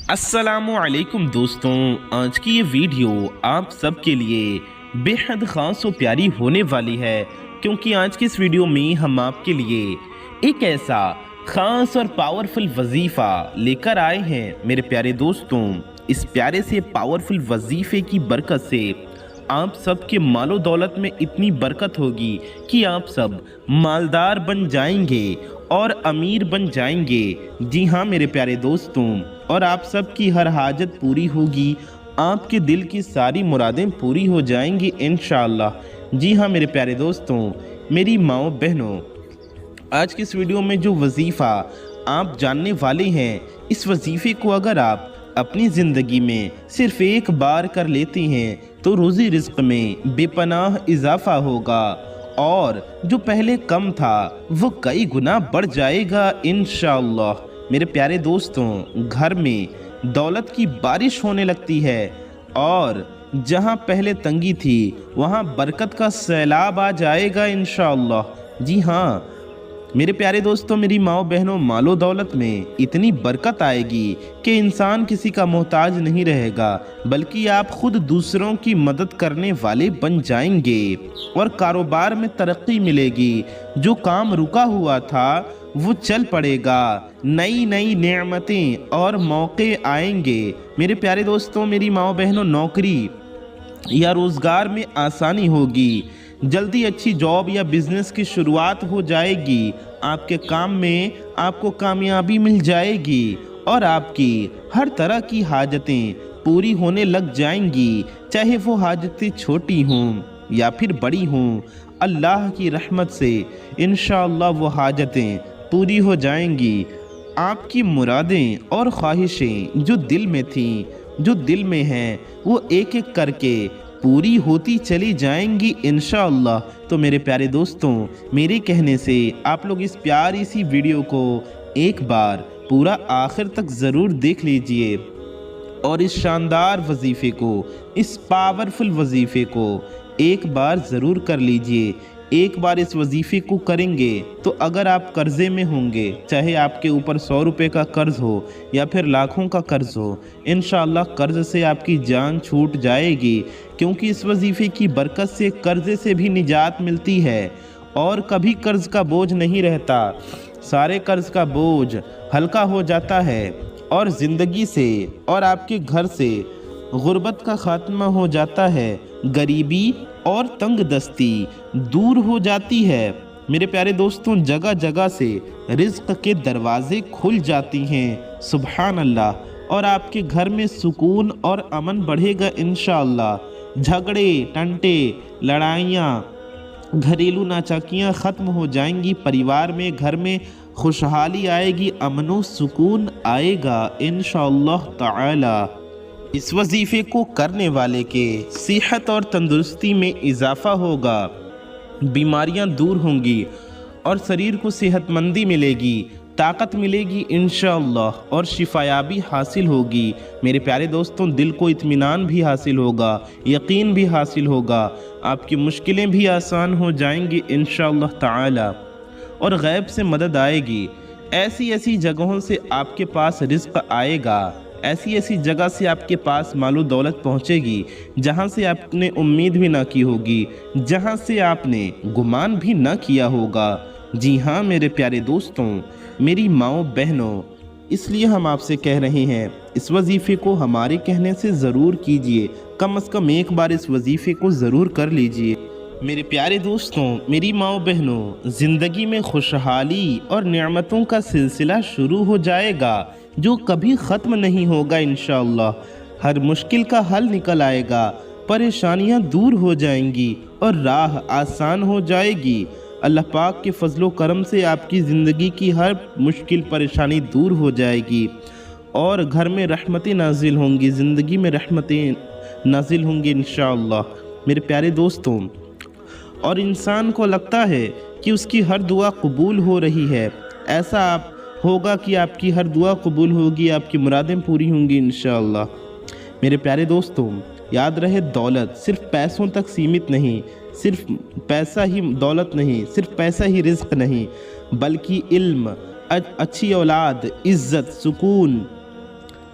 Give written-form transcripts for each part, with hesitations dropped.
अस्सलामुअलैकुम दोस्तों, आज की ये वीडियो आप सब के लिए बेहद ख़ास और प्यारी होने वाली है, क्योंकि आज की इस वीडियो में हम आपके लिए एक ऐसा ख़ास और पावरफुल वजीफ़ा लेकर आए हैं। मेरे प्यारे दोस्तों, इस प्यारे से पावरफुल वजीफ़े की बरकत से आप सब के मालो दौलत में इतनी बरकत होगी कि आप सब मालदार बन जाएंगे और अमीर बन जाएंगे। जी हाँ मेरे प्यारे दोस्तों, और आप सब की हर हाजत पूरी होगी, आपके दिल की सारी मुरादें पूरी हो जाएंगी इंशाअल्लाह। जी हाँ मेरे प्यारे दोस्तों, मेरी माओ बहनों, आज की इस वीडियो में जो वजीफ़ा आप जानने वाले हैं, इस वजीफ़े को अगर आप अपनी ज़िंदगी में सिर्फ एक बार कर लेते हैं तो रोज़ी रिज़्क़ में बेपनाह इजाफ़ा होगा और जो पहले कम था वो कई गुना बढ़ जाएगा इंशाअल्लाह। मेरे प्यारे दोस्तों, घर में दौलत की बारिश होने लगती है और जहां पहले तंगी थी वहां बरकत का सैलाब आ जाएगा इंशाअल्लाह। जी हाँ मेरे प्यारे दोस्तों, मेरी माओ बहनों, मालो दौलत में इतनी बरकत आएगी कि इंसान किसी का मोहताज नहीं रहेगा, बल्कि आप खुद दूसरों की मदद करने वाले बन जाएंगे और कारोबार में तरक्की मिलेगी। जो काम रुका हुआ था वो चल पड़ेगा, नई नई नेमतें और मौके आएंगे। मेरे प्यारे दोस्तों, मेरी माओ बहनों, नौकरी या रोज़गार में आसानी होगी, जल्दी अच्छी जॉब या बिजनेस की शुरुआत हो जाएगी, आपके काम में आपको कामयाबी मिल जाएगी और आपकी हर तरह की हाजतें पूरी होने लग जाएंगी, चाहे वो हाजतें छोटी हों या फिर बड़ी हों। अल्लाह की रहमत से इंशाअल्लाह वो हाजतें पूरी हो जाएंगी। आपकी मुरादें और ख्वाहिशें जो दिल में थीं, जो दिल में हैं, वो एक एक करके पूरी होती चली जाएंगी इंशाअल्लाह। तो मेरे प्यारे दोस्तों, मेरे कहने से आप लोग इस प्यारी सी वीडियो को एक बार पूरा आखिर तक ज़रूर देख लीजिए और इस शानदार वजीफ़े को, इस पावरफुल वजीफ़े को एक बार ज़रूर कर लीजिए। एक बार इस वजीफ़े को करेंगे तो अगर आप कर्ज़े में होंगे, चाहे आपके ऊपर 100 रुपये का कर्ज़ हो या फिर लाखों का कर्ज़ हो, इंशाअल्लाह कर्ज़ से आपकी जान छूट जाएगी, क्योंकि इस वजीफ़े की बरकत से कर्ज़े से भी निजात मिलती है और कभी कर्ज़ का बोझ नहीं रहता। सारे कर्ज़ का बोझ हल्का हो जाता है और ज़िंदगी से और आपके घर से गुर्बत का ख़ात्मा हो जाता है, गरीबी और तंग दस्ती दूर हो जाती है। मेरे प्यारे दोस्तों, जगह जगह से रिज़्क़ के दरवाज़े खुल जाती हैं, सुभान अल्लाह, और आपके घर में सुकून और अमन बढ़ेगा इंशाअल्लाह। झगड़े, टंटे, लड़ाइयाँ, घरेलू नाचाकियाँ ख़त्म हो जाएंगी, परिवार में, घर में खुशहाली आएगी, अमन व सुकून आएगा इंशाअल्लाह ताला। इस वजीफ़े को करने वाले के सेहत और तंदुरुस्ती में इजाफ़ा होगा, बीमारियां दूर होंगी और शरीर को सेहतमंदी मिलेगी, ताकत मिलेगी इंशाअल्लाह और शिफायाबी हासिल होगी। मेरे प्यारे दोस्तों, दिल को इत्मीनान भी हासिल होगा, यकीन भी हासिल होगा, आपकी मुश्किलें भी आसान हो जाएंगी इंशाअल्लाह ताला और गैब से मदद आएगी। ऐसी ऐसी जगहों से आपके पास रिज़्क़ आएगा, ऐसी ऐसी जगह से आपके पास मालो दौलत पहुंचेगी जहां से आपने उम्मीद भी ना की होगी, जहां से आपने गुमान भी ना किया होगा। जी हाँ मेरे प्यारे दोस्तों, मेरी माओ बहनों, इसलिए हम आपसे कह रहे हैं, इस वजीफ़े को हमारे कहने से ज़रूर कीजिए, कम से कम एक बार इस वजीफ़े को ज़रूर कर लीजिए। मेरे प्यारे दोस्तों, मेरी माओ बहनों, ज़िंदगी में खुशहाली और नेमतों का सिलसिला शुरू हो जाएगा जो कभी ख़त्म नहीं होगा इंशाअल्लाह। हर मुश्किल का हल निकल आएगा, परेशानियां दूर हो जाएंगी और राह आसान हो जाएगी। अल्लाह पाक के फजलो करम से आपकी ज़िंदगी की हर मुश्किल परेशानी दूर हो जाएगी और घर में रहमतें नाजिल होंगी, ज़िंदगी में रहमतें नाजिल होंगी इंशाअल्लाह। मेरे प्यारे दोस्तों, और इंसान को लगता है कि उसकी हर दुआ कबूल हो रही है, ऐसा आप होगा कि आपकी हर दुआ कबूल होगी, आपकी मुरादें पूरी होंगी इंशाअल्लाह। मेरे प्यारे दोस्तों, याद रहे, दौलत सिर्फ पैसों तक सीमित नहीं, सिर्फ पैसा ही दौलत नहीं, सिर्फ पैसा ही रिज़्क़ नहीं, बल्कि इल्म, अच्छी औलाद, इज़्ज़त, सुकून,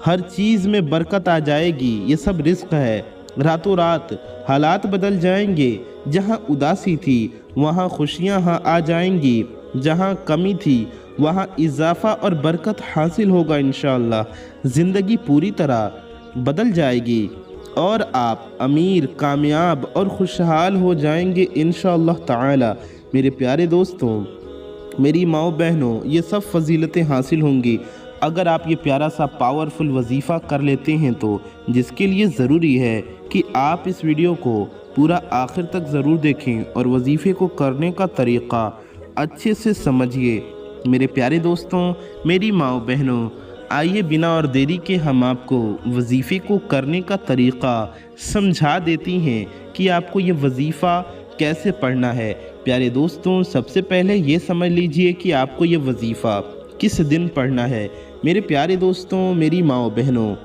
हर चीज़ में बरकत आ जाएगी। ये सब रिस्क है। रातों रात हालात बदल जाएंगे। जहाँ उदासी थी वहाँ खुशियाँ आ जाएंगी। जहाँ कमी थी वहाँ इजाफा और बरकत हासिल होगा इंशाअल्लाह। ज़िंदगी पूरी तरह बदल जाएगी और आप अमीर, कामयाब और खुशहाल हो जाएंगे इंशाअल्लाह ताला। मेरे प्यारे दोस्तों, मेरी माओ बहनों, ये सब फजीलतें हासिल होंगी अगर आप ये प्यारा सा पावरफुल वजीफ़ा कर लेते हैं तो, जिसके लिए ज़रूरी है कि आप इस वीडियो को पूरा आखिर तक ज़रूर देखें और वजीफ़े को करने का तरीक़ा अच्छे से समझिए। मेरे प्यारे दोस्तों, मेरी माओ बहनों, आइए बिना और देरी के हम आपको वजीफ़े को करने का तरीक़ा समझा देती हैं कि आपको ये वजीफ़ा कैसे पढ़ना है। प्यारे दोस्तों, सबसे पहले ये समझ लीजिए कि आपको ये वजीफ़ा किस दिन पढ़ना है। मेरे प्यारे दोस्तों, मेरी माओ बहनों,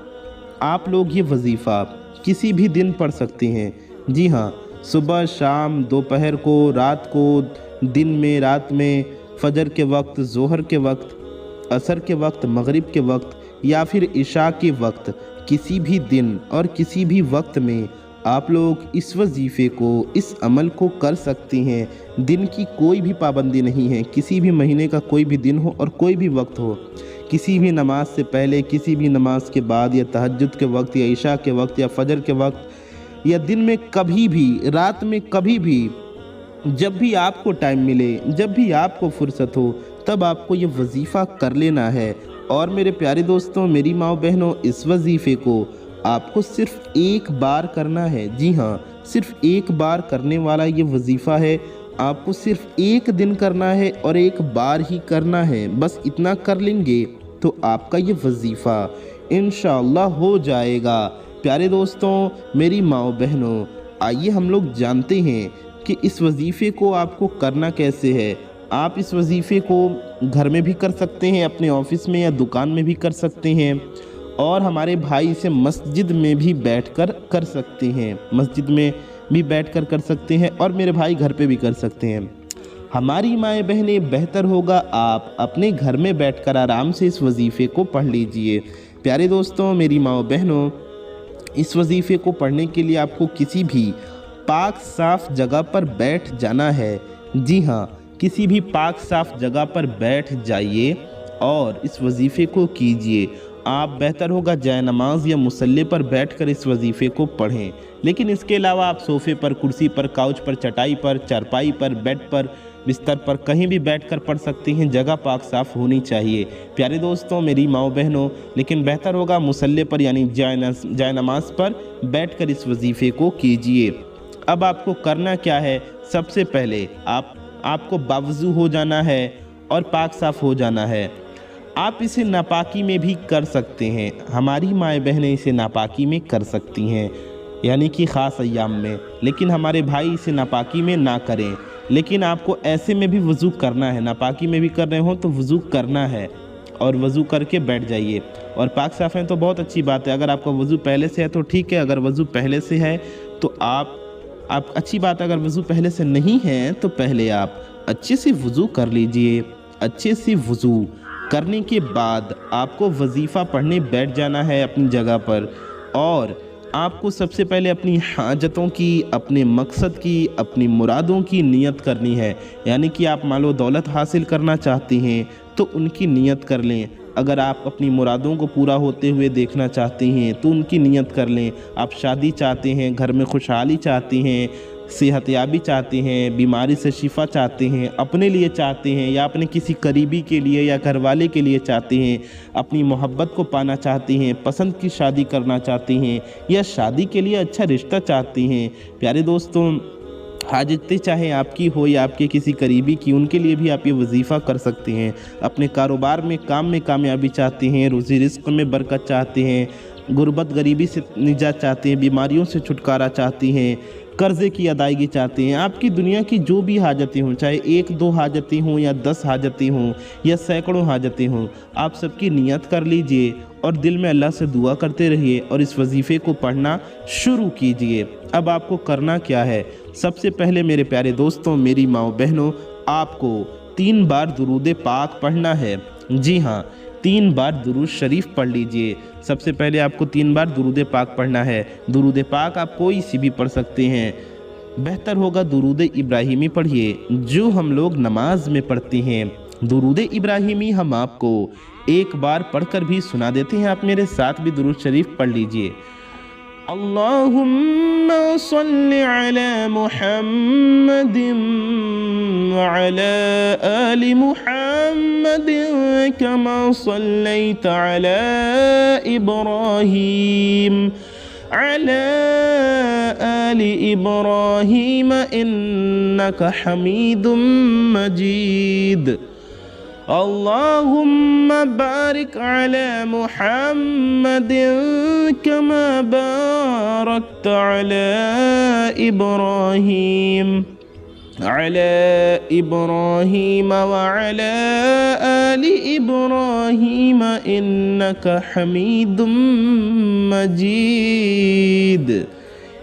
आप लोग ये वजीफ़ा किसी भी दिन पढ़ सकते हैं। जी हाँ, सुबह, शाम, दोपहर को, रात को, दिन में, रात में, फजर के वक्त, ज़ोहर के वक्त, असर के वक्त, मगरिब के वक्त या फिर इशा के वक्त, किसी भी दिन और किसी भी वक्त में आप लोग इस वजीफ़े को, इस अमल को कर सकती हैं। दिन की कोई भी पाबंदी नहीं है। किसी भी महीने का कोई भी दिन हो और कोई भी वक्त हो, किसी भी नमाज से पहले, किसी भी नमाज के बाद, या तहज्जुद के वक्त, या इशा के वक्त, या फजर के वक्त, या दिन में कभी भी, रात में कभी भी, जब भी आपको टाइम मिले, जब भी आपको फुर्सत हो, तब आपको ये वजीफ़ा कर लेना है। और मेरे प्यारे दोस्तों, मेरी माओ बहनों, इस वजीफ़े को आपको सिर्फ एक बार करना है। जी हाँ, सिर्फ एक बार करने वाला ये वजीफ़ा है। आपको सिर्फ एक दिन करना है और एक बार ही करना है। बस इतना कर लेंगे तो आपका ये वजीफ़ा इंशाअल्लाह हो जाएगा। प्यारे दोस्तों, मेरी माओ बहनों, आइए हम लोग जानते हैं कि इस वजीफ़े को आपको करना कैसे है। आप इस वजीफ़े को घर में भी कर सकते हैं, अपने ऑफिस में या दुकान में भी कर सकते हैं, और हमारे भाई इसे मस्जिद में भी बैठकर कर सकते हैं। मस्जिद में भी बैठकर कर सकते हैं और मेरे भाई घर पे भी कर सकते हैं। हमारी माएँ बहनें, बेहतर होगा आप अपने घर में बैठकर आराम से इस वजीफ़े को पढ़ लीजिए। प्यारे दोस्तों, मेरी माओ बहनों, इस वजीफ़े को पढ़ने के लिए आपको किसी भी पाक साफ़ जगह पर बैठ जाना है। जी हाँ, किसी भी पाक साफ़ जगह पर बैठ जाइए और इस वजीफ़े को कीजिए। आप बेहतर होगा जाए नमाज या मुसल्ले पर बैठकर इस वजीफ़े को पढ़ें। लेकिन इसके अलावा आप सोफ़े पर, कुर्सी पर, काउच पर, चटाई पर, चारपाई पर, बेड पर, बिस्तर पर कहीं भी बैठकर पढ़ सकते हैं। जगह पाक साफ़ होनी चाहिए। प्यारे दोस्तों, मेरी माओ बहनों, लेकिन बेहतर होगा मुसल्ले पर यानी जाए नमाज पर बैठकर इस वजीफ़े को कीजिए। अब आपको करना क्या है? सबसे पहले आपको बावज़ू हो जाना है और पाक साफ़ हो जाना है। आप इसे नापाकी में भी कर सकते हैं। हमारी माएँ बहनें इसे नापाकी में कर सकती हैं, यानी कि ख़ास अय्याम में, लेकिन हमारे भाई इसे नापाकी में ना करें। लेकिन आपको ऐसे में भी वज़ू करना है। नापाकी में भी कर रहे हो तो वज़ू करना है और वज़ू करके बैठ जाइए। और पाक साफ़ है तो बहुत अच्छी बात है। अगर आपका वज़ू पहले से है तो ठीक है, अगर वज़ू पहले से है तो आप अच्छी बात है। अगर वज़ू पहले से नहीं है तो पहले आप अच्छे से वज़ू कर लीजिए। अच्छे से वज़ू करने के बाद आपको वजीफ़ा पढ़ने बैठ जाना है अपनी जगह पर। और आपको सबसे पहले अपनी हाजतों की, अपने मकसद की, अपनी मुरादों की नियत करनी है। यानी कि आप मालो दौलत हासिल करना चाहते हैं तो उनकी नियत कर लें। अगर आप अपनी मुरादों को पूरा होते हुए देखना चाहते हैं तो उनकी नियत कर लें। आप शादी चाहते हैं, घर में खुशहाली चाहते हैं, सेहतयाबी चाहते हैं, बीमारी से शिफा चाहते हैं, अपने लिए चाहते हैं या अपने किसी करीबी के लिए या घर वाले के लिए चाहते हैं, अपनी मोहब्बत को पाना चाहते हैं, पसंद की शादी करना चाहते हैं या शादी के लिए अच्छा रिश्ता चाहते हैं। प्यारे दोस्तों, हाजतें चाहे आपकी हो या आपके किसी करीबी की, उनके लिए भी आप ये वजीफ़ा कर सकते हैं। अपने कारोबार में, काम में कामयाबी चाहते हैं, रोज़ी रिज़्क़ में बरकत चाहते हैं, गुर्बत गरीबी से निजात चाहते हैं, बीमारियों से छुटकारा चाहते हैं, कर्ज़े की अदायगी चाहते हैं। आपकी दुनिया की जो भी हाजतें हों, चाहे 1-2 हाजतें हों या 10 हाजतें हों या सैकड़ों हाजतें हों, आप सबकी नियत कर लीजिए और दिल में अल्लाह से दुआ करते रहिए और इस वजीफ़े को पढ़ना शुरू कीजिए। अब आपको करना क्या है? सबसे पहले मेरे प्यारे दोस्तों, मेरी माओ बहनों, आपको 3 बार दुरूद पाक पढ़ना है। जी हाँ, 3 बार दुरूद शरीफ पढ़ लीजिए। सबसे पहले आपको 3 बार दुरूद पाक पढ़ना है। दुरूद पाक आप कोई सी भी पढ़ सकते हैं, बेहतर होगा दुरूद इब्राहिमी पढ़िए जो हम लोग नमाज में पढ़ते हैं। दुरूद इब्राहिमी हम आपको एक बार पढ़कर भी सुना देते हैं, आप मेरे साथ भी दुरूद शरीफ पढ़ लीजिए। अल्लाहुम्मा सल्लि अला मुहम्मदिन व अला आलि मुहम्मदिन कमा सल्लैता अला इब्राहीम अला आलि इब्राहीम इन्नका हमीदुम मजीद। अल्लाहुम्मा बारिक अला मुहम्मदिन कमा बारकता अला इब्राहीम व अला आलि इब्राहीम इन्नका हमीदुम मजीद।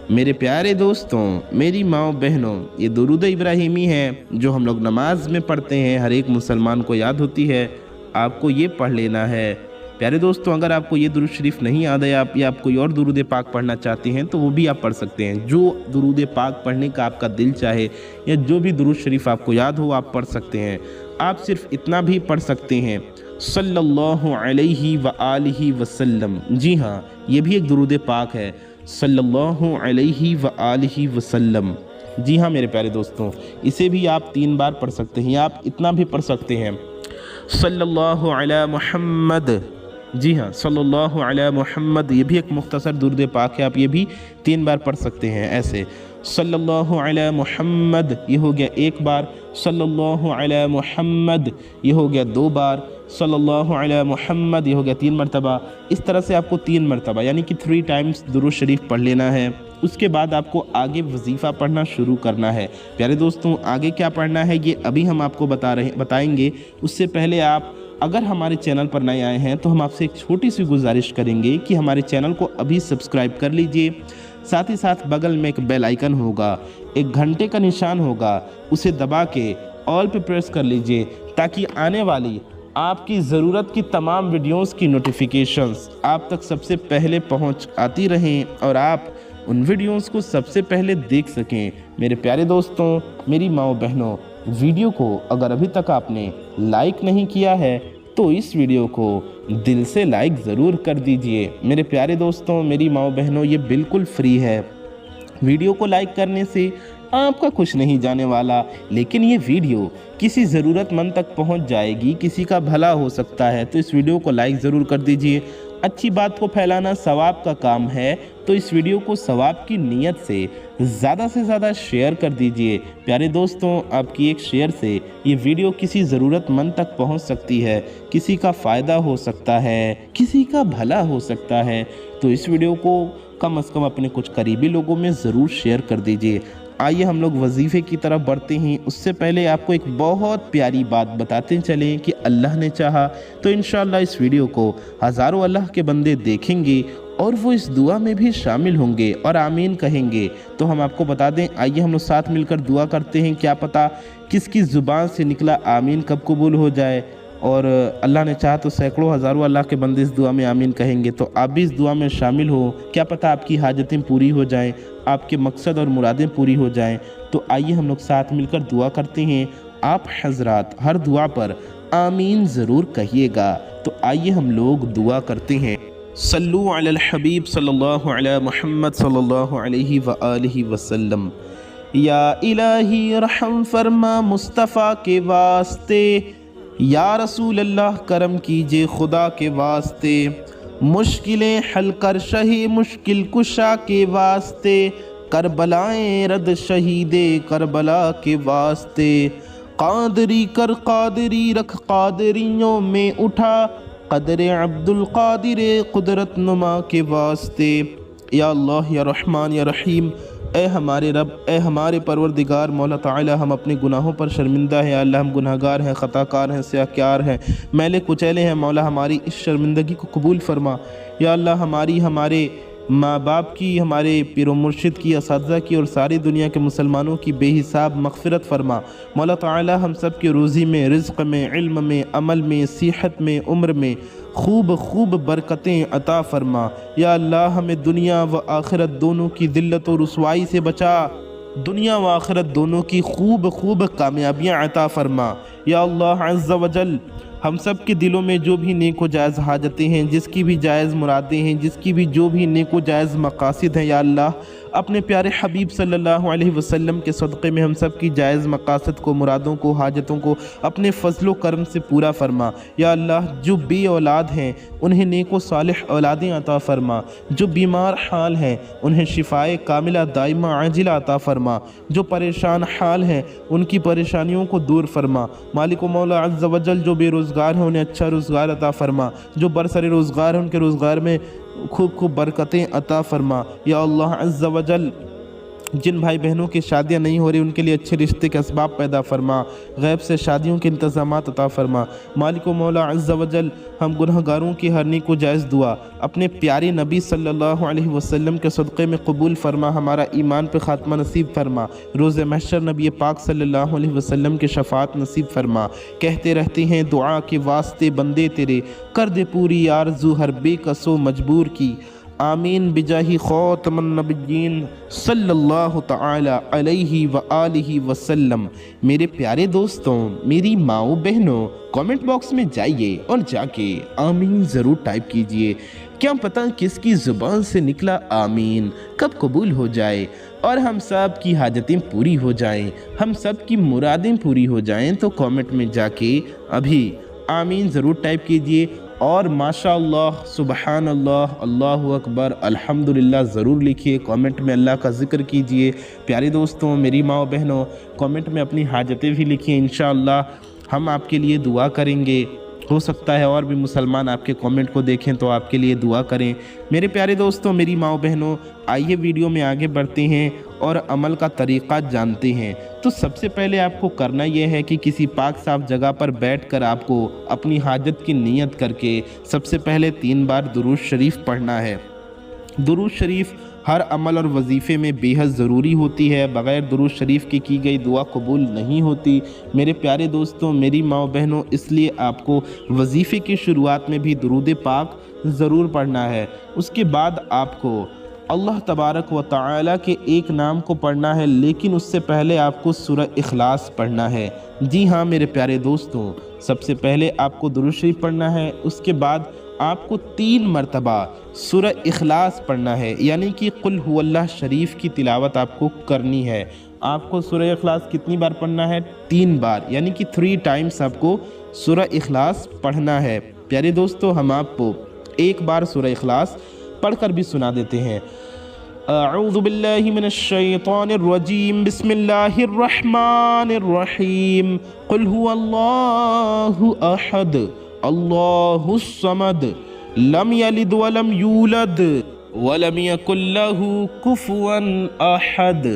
मेरे प्यारे दोस्तों, मेरी माँ बहनों, ये दुरूद इब्राहिमी है जो हम लोग नमाज में पढ़ते हैं, हर एक मुसलमान को याद होती है, आपको ये पढ़ लेना है। प्यारे दोस्तों, अगर आपको ये दुरूद शरीफ नहीं याद है या आप कोई और दुरूद पाक पढ़ना चाहते हैं तो वो भी आप पढ़ सकते हैं। जो दुरूद पाक पढ़ने का आपका दिल चाहे या जो भी दुरूद शरीफ आपको याद हो आप पढ़ सकते हैं। आप सिर्फ इतना भी पढ़ सकते हैं, सल्लल्लाहु अलैहि व आलिहि वसल्लम। जी हाँ, ये भी एक दुरूद पाक है, सल्लल्लाहु अलैहि व आलिहि वसल्लम। जी हाँ मेरे प्यारे दोस्तों, इसे भी आप 3 बार पढ़ सकते हैं। आप इतना भी पढ़ सकते हैं, सल्लल्लाहु अला मुहम्मद। जी हाँ, सल्लल्लाहु अला मुहम्मद, ये भी एक मुख्तसर दुरूद पाक है, आप ये भी 3 बार पढ़ सकते हैं। ऐसे सल्लल्लाहु अला मुहम्मद, ये हो गया 1 बार। सल्लल्लाहु अला मुहम्मद, ये हो गया 2 बार। सल्लल्लाहु अला मुहम्मद, ये हो गया 3 मरतबा। इस तरह से आपको 3 मरतबा यानी कि 3 टाइम्स दुरूद शरीफ पढ़ लेना है। उसके बाद आपको आगे वजीफ़ा पढ़ना शुरू करना है। प्यारे दोस्तों, आगे क्या पढ़ना है ये अभी हम आपको बताएंगे। उससे पहले आप अगर हमारे चैनल पर नए आए हैं तो हम आपसे एक छोटी सी गुजारिश करेंगे कि हमारे चैनल को अभी सब्सक्राइब कर लीजिए। साथ ही साथ बगल में एक बेल आइकन होगा, एक घंटे का निशान होगा, उसे दबा के ऑल पे प्रेस कर लीजिए ताकि आने वाली आपकी ज़रूरत की तमाम वीडियोस की नोटिफिकेशंस आप तक सबसे पहले पहुंच आती रहें और आप उन वीडियोस को सबसे पहले देख सकें। मेरे प्यारे दोस्तों, मेरी माँओं बहनों, वीडियो को अगर अभी तक आपने लाइक नहीं किया है तो इस वीडियो को दिल से लाइक ज़रूर कर दीजिए। मेरे प्यारे दोस्तों, मेरी माँओं बहनों, ये बिल्कुल फ्री है। वीडियो को लाइक करने से आपका कुछ नहीं जाने वाला, लेकिन ये वीडियो किसी ज़रूरतमंद तक पहुंच जाएगी, किसी का भला हो सकता है। तो इस वीडियो को लाइक ज़रूर कर दीजिए। अच्छी बात को फैलाना सवाब का काम है, तो इस वीडियो को सवाब की नीयत से ज़्यादा शेयर कर दीजिए। प्यारे दोस्तों, आपकी एक शेयर से ये वीडियो किसी ज़रूरतमंद तक पहुंच सकती है, किसी का फ़ायदा हो सकता है, किसी का भला हो सकता है। तो इस वीडियो को कम से कम अपने कुछ करीबी लोगों में ज़रूर शेयर कर दीजिए। आइए हम लोग वजीफ़े की तरफ बढ़ते हैं। उससे पहले आपको एक बहुत प्यारी बात बताते चलें कि अल्लाह ने चाहा तो इंशाअल्लाह इस वीडियो को हज़ारों अल्लाह के बंदे देखेंगे और वो इस दुआ में भी शामिल होंगे और आमीन कहेंगे। तो हम आपको बता दें, आइए हम लोग साथ मिलकर दुआ करते हैं। क्या पता किसकी ज़ुबान से निकला आमीन कब कबूल हो जाए, और अल्लाह ने चाहा तो सैकड़ों हज़ारों अल्लाह के बंदे इस दुआ में आमीन कहेंगे। तो आप भी इस दुआ में शामिल हो, क्या पता आपकी हाजतें पूरी हो जाएं, आपके मकसद और मुरादें पूरी हो जाएं। तो आइए हम लोग साथ मिलकर दुआ करते हैं। आप हजरात हर दुआ पर आमीन ज़रूर कहिएगा। तो आइए हम लोग दुआ करते हैं। सल्लु अलल हबीब सल्लल्लाहु अला मुहम्मद सल्लल्लाहु अलैहि व आलिहि वसल्लम। या इलाही रहम फरमा मुस्तफ़ा के वास्ते, या रसूल अल्लाह करम कीजिए खुदा के वास्ते, मुश्किलें हल कर शही मुश्किल कुशा के वास्ते, करबलाएं रद शहीदे करबला के वास्ते, कादरी कर कादरी रख कादरियों में उठा, कदर अब्दुल कादिर कुदरत नुमा के वास्ते। या अल्लाह या रहमान या रहीम, ए हमारे रब, ए हमारे परवरदिगार मौला ताला, हम अपने गुनाहों पर शर्मिंदा हैं। अल्लाह हम गुनाहगार हैं, ख़ताकार हैं, स्याहकार हैं, मैले कुचैले हैं। मौला हमारी इस शर्मिंदगी को कबूल फरमा। या अल्लाह हमारे माँ बाप की, हमारे पीर व मुर्शिद की, असातिज़ा की और सारी दुनिया के मुसलमानों की बेहिसाब मग़फ़िरत फ़रमा। मौला ताला हम सब की रोज़ी में, रिज़्क़ में, इल्म में, अमल में, सेहत में, उम्र में खूब खूब बरकतें अता फ़रमा। या अल्लाह हमें दुनिया व आखिरत दोनों की ज़िल्लत और रुसवाई से बचा, दुनिया व आखिरत दोनों की खूब खूब कामयाबियाँ अता फ़रमा। या अल्लाह अज़्ज़ा व जल हम सब के दिलों में जो भी नेक व जायज़ हाजतें हैं, जिसकी भी जायज़ मुरादें हैं, जिसकी भी जो भी नेक व जायज़ मकासिद हैं, या अल्लाह अपने प्यारे हबीब सल्लल्लाहु अलैहि वसल्लम के सदक़े में हम सब की जायज़ मकासद को, मुरादों को, हाजतों को अपने फ़ज़ल व करम से पूरा फ़रमा। या अल्लाह जो बे औलाद हैं उन्हें नेक व सालिह औलादें अता फ़रमा। जो बीमार हाल हैं उन्हें शिफ़ाए कामिला दाइमा आजिला अता फ़रमा। जो परेशान हाल हैं उनकी परेशानियों को दूर फ़रमा। मालिक व मौला अज़्ज़ा व जल जो बेरोज़गार हैं उन्हें अच्छा रोज़गार अता फ़रमा। जो बरसरे रोज़गार हैं उनके रोज़गार में खूब खूब बरकतें अता फ़रमा। या अल्लाह अज़्ज़ा व जल जिन भाई बहनों की शादियां नहीं हो रही उनके लिए अच्छे रिश्ते के असबाब पैदा फ़रमा। गैब से शादियों के इंतज़ामात अता फ़रमा। मालिक व मौला अज़्ज़ा व जल हम गुनहगारों की हर नेक व जायज़ दुआ अपने प्यारे नबी सल्लल्लाहु अलैहि वसल्लम के सदक़े में कबूल फ़रमा। हमारा ईमान पे ख़ात्मा नसीब फ़रमा। रोज़ महशर नबी पाक सल्लल्लाहु अलैहि वसल्लम के शफ़ात नसीब फ़रमा। कहते रहते हैं दुआ के वास्ते बंदे तेरे, कर दे पूरी आरज़ू हर बेकसो मजबूर की। आमीन बिजाही ख़ातमुन नबिय्यीन सल्लल्लाहु तआला अलैहि व आलिहि वसल्लम। मेरे प्यारे दोस्तों, मेरी माओ बहनों, कमेंट बॉक्स में जाइए और जाके आमीन ज़रूर टाइप कीजिए। क्या पता किसकी ज़ुबान से निकला आमीन कब कबूल हो जाए और हम सब की हाजतें पूरी हो जाएं, हम सब की मुरादें पूरी हो जाएं। तो कमेंट में जाके अभी आमीन ज़रूर टाइप कीजिए और माशाअल्लाह, सुबहान अल्लाह, अल्लाहु अकबर, अल्हम्दुलिल्लाह ज़रूर लिखिए। कमेंट में अल्लाह का ज़िक्र कीजिए। प्यारे दोस्तों, मेरी माँ बहनों, कमेंट में अपनी हाजतें भी लिखिए। इंशाअल्लाह हम आपके लिए दुआ करेंगे। हो सकता है और भी मुसलमान आपके कमेंट को देखें तो आपके लिए दुआ करें। मेरे प्यारे दोस्तों, मेरी माँ बहनों, आइए वीडियो में आगे बढ़ते हैं और अमल का तरीक़ा जानते हैं। तो सबसे पहले आपको करना यह है कि किसी पाक साफ़ जगह पर बैठकर आपको अपनी हाजत की नीयत करके सबसे पहले 3 बार दुरूद शरीफ पढ़ना है। दुरूद शरीफ हर अमल और वजीफ़े में बेहद ज़रूरी होती है। बग़ैर दुरूद शरीफ की गई दुआ कबूल नहीं होती। मेरे प्यारे दोस्तों, मेरी माँ बहनों, इसलिए आपको वजीफ़े की शुरुआत में भी दुरूद पाक ज़रूर पढ़ना है। उसके बाद आपको अल्लाह तबारक व तआला के एक नाम को पढ़ना है, लेकिन उससे पहले आपको सूरह इखलास पढ़ना है। जी हाँ मेरे प्यारे दोस्तों, सबसे पहले आपको दुरूद शरीफ पढ़ना है, उसके बाद आपको 3 मरतबा सूरह इखलास पढ़ना है, यानी कि कुल हुवल्लाह शरीफ की तिलावत आपको करनी है। आपको सूरह इखलास कितनी बार पढ़ना है? 3 बार, यानी कि 3 टाइम्स आपको सूरह इखलास पढ़ना है। प्यारे दोस्तों, हम आपको एक बार सूरह इखलास पढ़कर भी सुना देते हैं। अऊज़ु बिल्लाहि मिनश शैतानिर रजीम, बिस्मिल्लाहिर रहमानिर रहीम, कुल हुवल्लाहु अहद, अल्लाहुस समद, लम यलिद वलम यूलद वलम यकुल लहू कुफुवन अहद।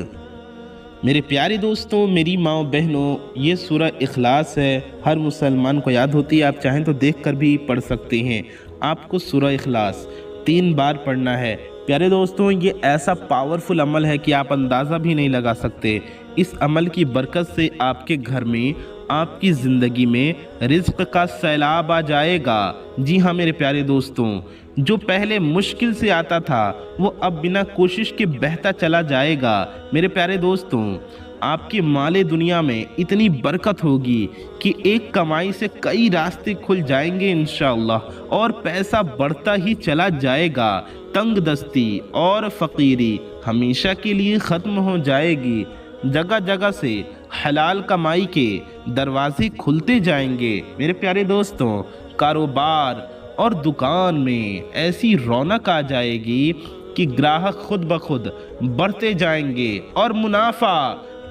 मेरे प्यारे दोस्तों, मेरी माँ बहनों, ये सूरह इखलास है। हर मुसलमान को याद होती है, आप चाहें तो देख कर भी पढ़ सकते हैं। आपको सूरह इखलास 3 बार पढ़ना है। प्यारे दोस्तों, ये ऐसा पावरफुल अमल है कि आप अंदाज़ा भी नहीं लगा सकते। इस अमल की बरकत से आपके घर में, आपकी ज़िंदगी में रिज़्क़ का सैलाब आ जाएगा। जी हाँ मेरे प्यारे दोस्तों, जो पहले मुश्किल से आता था वो अब बिना कोशिश के बहता चला जाएगा। मेरे प्यारे दोस्तों, आपकी माले दुनिया में इतनी बरकत होगी कि एक कमाई से कई रास्ते खुल जाएंगे इंशाअल्लाह, और पैसा बढ़ता ही चला जाएगा। तंग दस्ती और फ़कीरी हमेशा के लिए ख़त्म हो जाएगी। जगह जगह से हलाल कमाई के दरवाजे खुलते जाएंगे। मेरे प्यारे दोस्तों, कारोबार और दुकान में ऐसी रौनक आ जाएगी कि ग्राहक खुद ब खुद बढ़ते जाएंगे और मुनाफा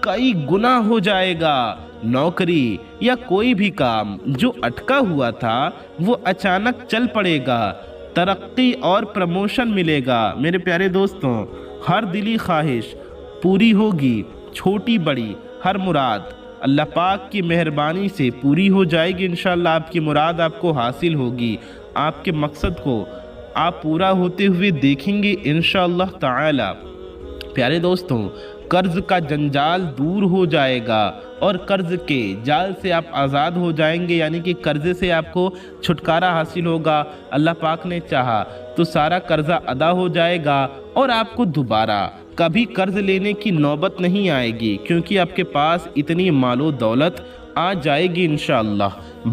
कई गुना हो जाएगा। नौकरी या कोई भी काम जो अटका हुआ था वो अचानक चल पड़ेगा। तरक्की और प्रमोशन मिलेगा। मेरे प्यारे दोस्तों, हर दिली ख्वाहिश पूरी होगी। छोटी बड़ी हर मुराद अल्लाह पाक की मेहरबानी से पूरी हो जाएगी इंशाअल्लाह। आपकी मुराद आपको हासिल होगी। आपके मकसद को आप पूरा होते हुए देखेंगे इंशाअल्लाह ताला। प्यारे दोस्तों, कर्ज का जंजाल दूर हो जाएगा और कर्ज के जाल से आप आज़ाद हो जाएंगे, यानी कि कर्जे से आपको छुटकारा हासिल होगा। अल्लाह पाक ने चाहा तो सारा कर्जा अदा हो जाएगा और आपको दोबारा कभी कर्ज लेने की नौबत नहीं आएगी, क्योंकि आपके पास इतनी मालो दौलत आ जाएगी इंशाअल्लाह,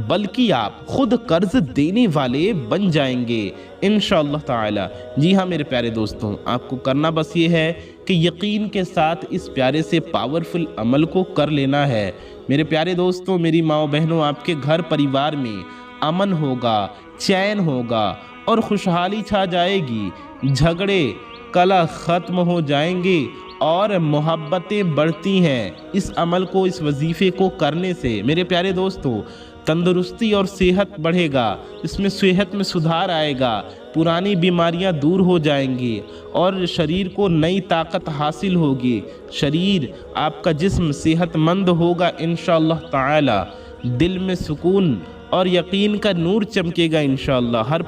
बल्कि आप खुद कर्ज देने वाले बन जाएंगे इंशाअल्लाह ताला। जी हाँ मेरे प्यारे दोस्तों, आपको करना बस ये है कि यकीन के साथ इस प्यारे से पावरफुल अमल को कर लेना है। मेरे प्यारे दोस्तों, मेरी माँ बहनों, आपके घर परिवार में अमन होगा, चैन होगा और खुशहाली छा जाएगी। झगड़े कलह ख़त्म हो जाएंगे और मोहब्बतें बढ़ती हैं इस अमल को, इस वजीफ़े को करने से। मेरे प्यारे दोस्तों, तंदुरुस्ती और सेहत बढ़ेगा, इसमें सेहत में सुधार आएगा, पुरानी बीमारियां दूर हो जाएंगी और शरीर को नई ताकत हासिल होगी। शरीर आपका जिस्म सेहतमंद होगा इंशाअल्लाह ताला। दिल में सुकून और यकीन का नूर चमकेगा इंशाअल्लाह। हर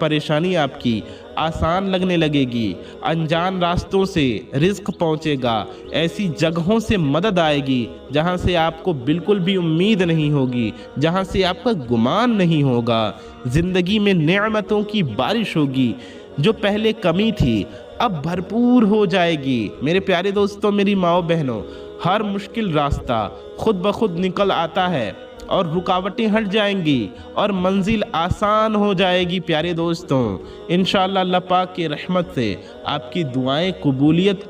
परेशानी आपकी आसान लगने लगेगी। अनजान रास्तों से रिज़्क पहुंचेगा, ऐसी जगहों से मदद आएगी जहां से आपको बिल्कुल भी उम्मीद नहीं होगी, जहां से आपका गुमान नहीं होगा। ज़िंदगी में नेमतों की बारिश होगी, जो पहले कमी थी अब भरपूर हो जाएगी। मेरे प्यारे दोस्तों, मेरी माओ बहनों, हर मुश्किल रास्ता खुद ब खुद निकल आता है और रुकावटें हट जाएंगी और मंजिल आसान हो जाएगी। प्यारे दोस्तों, इंशाअल्लाह अल्लाह पाक की रहमत से आपकी दुआएं कबूलियत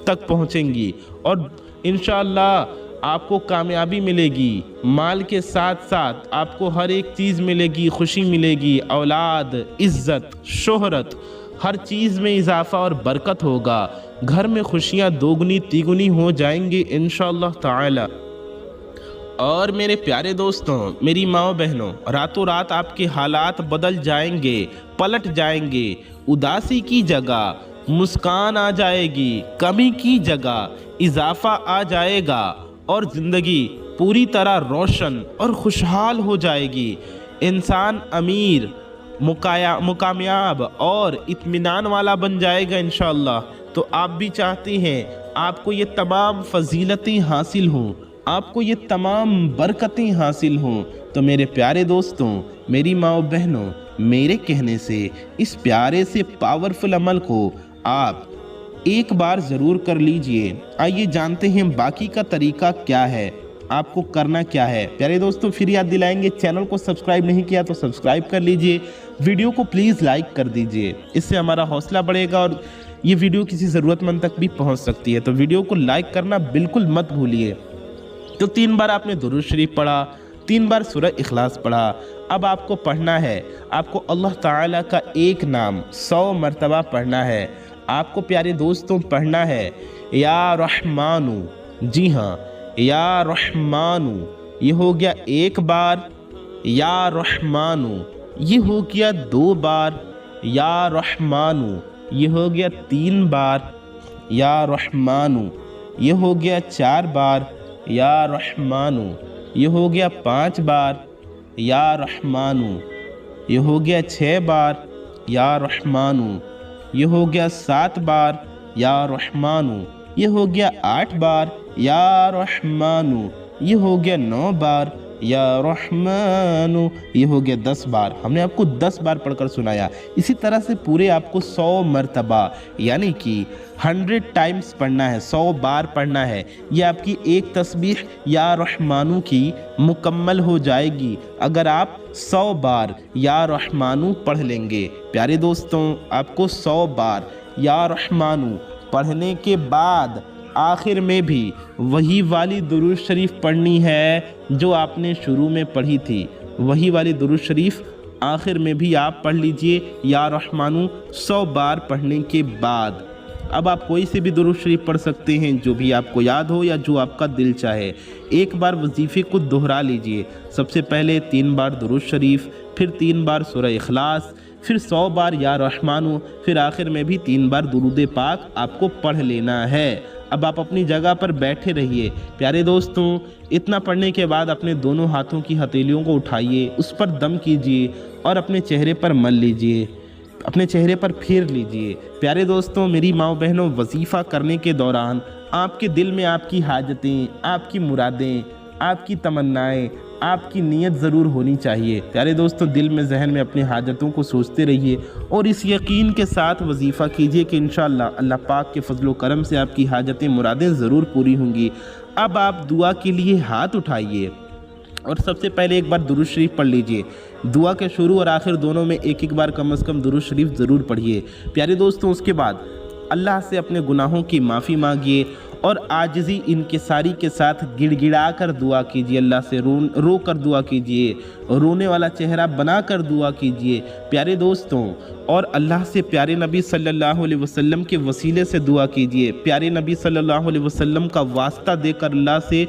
तक पहुंचेंगी और इंशाअल्लाह आपको कामयाबी मिलेगी। माल के साथ साथ आपको हर एक चीज़ मिलेगी, खुशी मिलेगी, औलाद, इज़्ज़त, शोहरत, हर चीज़ में इजाफ़ा और बरकत होगा। घर में खुशियाँ दोगुनी तिगुनी हो जाएंगी इंशाअल्लाह ताला। और मेरे प्यारे दोस्तों, मेरी माओ बहनों, रातों रात आपके हालात बदल जाएंगे, पलट जाएंगे। उदासी की जगह मुस्कान आ जाएगी, कमी की जगह इजाफा आ जाएगा और ज़िंदगी पूरी तरह रोशन और खुशहाल हो जाएगी। इंसान अमीर, मुकामयाब और इत्मीनान वाला बन जाएगा इंशाअल्लाह। तो आप भी चाहते हैं आपको ये तमाम फजीलतें हासिल हों, आपको ये तमाम बरकतें हासिल हों, तो मेरे प्यारे दोस्तों, मेरी माओ बहनों, मेरे कहने से इस प्यारे से पावरफुल अमल को आप एक बार ज़रूर कर लीजिए। आइए जानते हैं बाकी का तरीका क्या है, आपको करना क्या है। प्यारे दोस्तों, फिर याद दिलाएंगे, चैनल को सब्सक्राइब नहीं किया तो सब्सक्राइब कर लीजिए, वीडियो को प्लीज़ लाइक कर दीजिए, इससे हमारा हौसला बढ़ेगा और ये वीडियो किसी ज़रूरतमंद तक भी पहुंच सकती है। तो वीडियो को लाइक करना बिल्कुल मत भूलिए। तो 3 बार आपने दुरूद शरीफ पढ़ा, 3 बार सूरह इखलास पढ़ा। अब आपको पढ़ना है, आपको अल्लाह ताला का एक नाम 100 मरतबा पढ़ना है। आपको प्यारे दोस्तों पढ़ना है या रहमानु। जी हाँ, या रहमानु, ये हो गया 1 बार। या रहमानु, ये हो गया 2 बार। या रहमानु, ये हो गया 3 बार। या रहमानु, ये हो गया 4 बार। या रहमानु, ये हो गया 5 बार। या रहमानु, ये हो गया 6 बार। या रहमानु, ये हो गया 7 बार। या रहमानु, ये हो गया 8 बार। या रहमानु, ये हो गया 9 बार। या रहमानु, ये हो गया 10 बार। हमने आपको 10 बार पढ़कर सुनाया। इसी तरह से पूरे आपको 100 मरतबा यानी कि 100 टाइम्स पढ़ना है, 100 बार पढ़ना है। ये आपकी एक तस्बीह या रहमानु की मुकम्मल हो जाएगी अगर आप 100 बार या रहमानु पढ़ लेंगे। प्यारे दोस्तों, आपको 100 बार या रहमानु पढ़ने के बाद आखिर में भी वही वाली दुरूद शरीफ पढ़नी है जो आपने शुरू में पढ़ी थी। वही वाली दुरूद शरीफ आखिर में भी आप पढ़ लीजिए या रहमानु 100 बार पढ़ने के बाद। अब आप कोई से भी दुरूद शरीफ पढ़ सकते हैं जो भी आपको याद हो या जो आपका दिल चाहे। एक बार वजीफ़े को दोहरा लीजिए। सबसे पहले 3 बार दुरूद शरीफ, फिर 3 बार सूरह इखलास, फिर 100 बार या रहमानु, फिर आखिर में भी 3 बार दुरूद पाक आपको पढ़ लेना है। अब आप अपनी जगह पर बैठे रहिए। प्यारे दोस्तों, इतना पढ़ने के बाद अपने दोनों हाथों की हथेलियों को उठाइए, उस पर दम कीजिए और अपने चेहरे पर मल लीजिए। اپنے چہرے پر پھیر لیجئے۔ پیارے دوستوں، میری ماؤں بہنوں، وظیفہ کرنے کے دوران آپ کے دل میں آپ کی حاجتیں، آپ کی مرادیں، آپ کی تمنائیں، آپ کی نیت ضرور ہونی چاہیے۔ پیارے دوستوں، دل میں ذہن میں اپنی حاجتوں کو سوچتے رہیے اور اس یقین کے ساتھ وظیفہ کیجئے کہ انشاءاللہ اللہ پاک کے فضل و کرم سے آپ کی حاجتیں، مرادیں ضرور پوری ہوں گی۔ اب آپ دعا کے لیے ہاتھ اٹھائیے اور سب سے پہلے ایک بار درود شریف پڑھ لیجئے۔ دعا کے شروع اور آخر دونوں میں ایک بار کم از کم درود شریف ضرور پڑھیے۔ پیارے دوستوں، اس کے بعد اللہ سے اپنے گناہوں کی معافی مانگیے اور عاجزی انکساری کے ساتھ گڑ گڑا کر دعا کیجیے۔ اللہ سے رو کر دعا کیجیے، رونے والا چہرہ بنا کر دعا کیجیے۔ پیارے دوستوں، اور اللہ سے پیارے نبی صلی اللہ علیہ وسلم کے وسیلے سے دعا کیجیے۔ پیارے نبی صلی اللہ علیہ وسلم کا واسطہ دے کر اللہ سے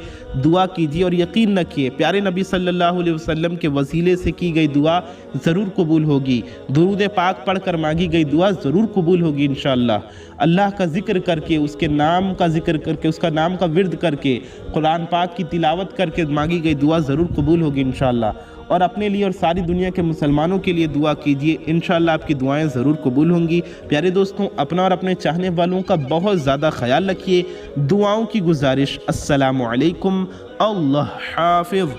دعا کیجیے اور یقین رکھیے پیارے نبی صلی اللہ علیہ وسلم کے وسیلے سے کی گئی دعا ضرور قبول ہوگی۔ درود پاک پڑھ کر مانگی گئی دعا ضرور قبول ہوگی انشاءاللہ۔ اللہ کا ذکر کر کے، اس کے نام کا ذکر کر کے، اس کا نام کا ورد کر کے، قرآن پاک کی تلاوت کر کے مانگی گئی دعا ضرور قبول ہوگی انشاءاللہ۔ اور اپنے لیے اور ساری دنیا کے مسلمانوں کے لیے دعا کیجیے، انشاءاللہ آپ کی دعائیں ضرور قبول ہوں گی۔ پیارے دوستوں، اپنا اور اپنے چاہنے والوں کا بہت زیادہ خیال رکھیے۔ دعاؤں کی گزارش، السلام علیکم، اللہ حافظ۔